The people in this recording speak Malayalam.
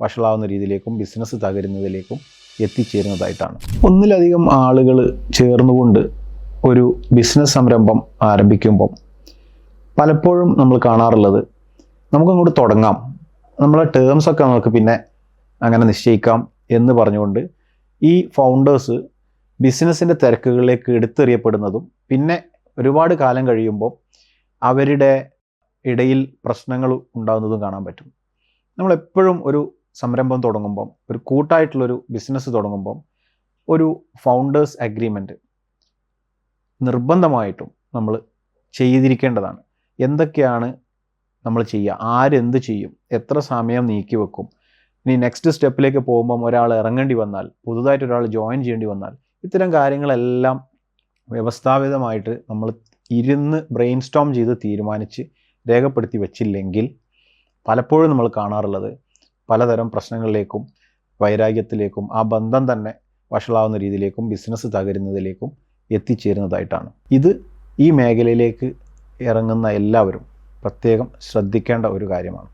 വഷളാവുന്ന രീതിയിലേക്കും ബിസിനസ് തകരുന്നതിലേക്കും എത്തിച്ചേരുന്നതായിട്ടാണ്. ഒന്നിലധികം ആളുകൾ ചേർന്നുകൊണ്ട് ഒരു ബിസിനസ് സംരംഭം ആരംഭിക്കുമ്പം പലപ്പോഴും നമ്മൾ കാണാറുള്ളത്, നമുക്കങ്ങോട്ട് തുടങ്ങാം, നമ്മളെ ടേംസൊക്കെ നമുക്ക് പിന്നെ അങ്ങനെ നിശ്ചയിക്കാം എന്ന് പറഞ്ഞുകൊണ്ട് ഈ ഫൗണ്ടേഴ്സ് ബിസിനസ്സിൻ്റെ തിരക്കുകളിലേക്ക് എടുത്തെറിയപ്പെടുന്നതും പിന്നെ ഒരുപാട് കാലം കഴിയുമ്പോൾ അവരുടെ ഇടയിൽ പ്രശ്നങ്ങൾ ഉണ്ടാകുന്നതും കാണാൻ പറ്റും. നമ്മളെപ്പോഴും ഒരു സംരംഭം തുടങ്ങുമ്പം, ഒരു കൂട്ടായിട്ടുള്ളൊരു ബിസിനസ് തുടങ്ങുമ്പം ഒരു ഫൗണ്ടേഴ്സ് അഗ്രിമെൻറ്റ് നിർബന്ധമായിട്ടും നമ്മൾ ചെയ്തിരിക്കേണ്ടതാണ്. എന്തൊക്കെയാണ് നമ്മൾ ചെയ്യുക, ആരെന്ത് ചെയ്യും, എത്ര സമയം നീക്കി വെക്കും, ഇനി നെക്സ്റ്റ് സ്റ്റെപ്പിലേക്ക് പോകുമ്പം ഒരാൾ ഇറങ്ങേണ്ടി വന്നാൽ, പുതുതായിട്ട് ഒരാൾ ജോയിൻ ചെയ്യേണ്ടി വന്നാൽ, ഇത്തരം കാര്യങ്ങളെല്ലാം വ്യവസ്ഥാപിതമായിട്ട് നമ്മൾ ഇരുന്ന് ബ്രെയിൻ സ്റ്റോം ചെയ്ത് തീരുമാനിച്ച് രേഖപ്പെടുത്തി വെച്ചില്ലെങ്കിൽ പലപ്പോഴും നമ്മൾ കാണാറുള്ളത് പലതരം പ്രശ്നങ്ങളിലേക്കും വൈരാഗ്യത്തിലേക്കും ആ ബന്ധം തന്നെ വഷളാവുന്ന രീതിയിലേക്കും ബിസിനസ് തകരുന്നതിലേക്കും എത്തിച്ചേരുന്നതായിട്ടാണ്. ഇത് ഈ മേഖലയിലേക്ക് ഇറങ്ങുന്ന എല്ലാവരും പ്രത്യേകം ശ്രദ്ധിക്കേണ്ട ഒരു കാര്യമാണ്.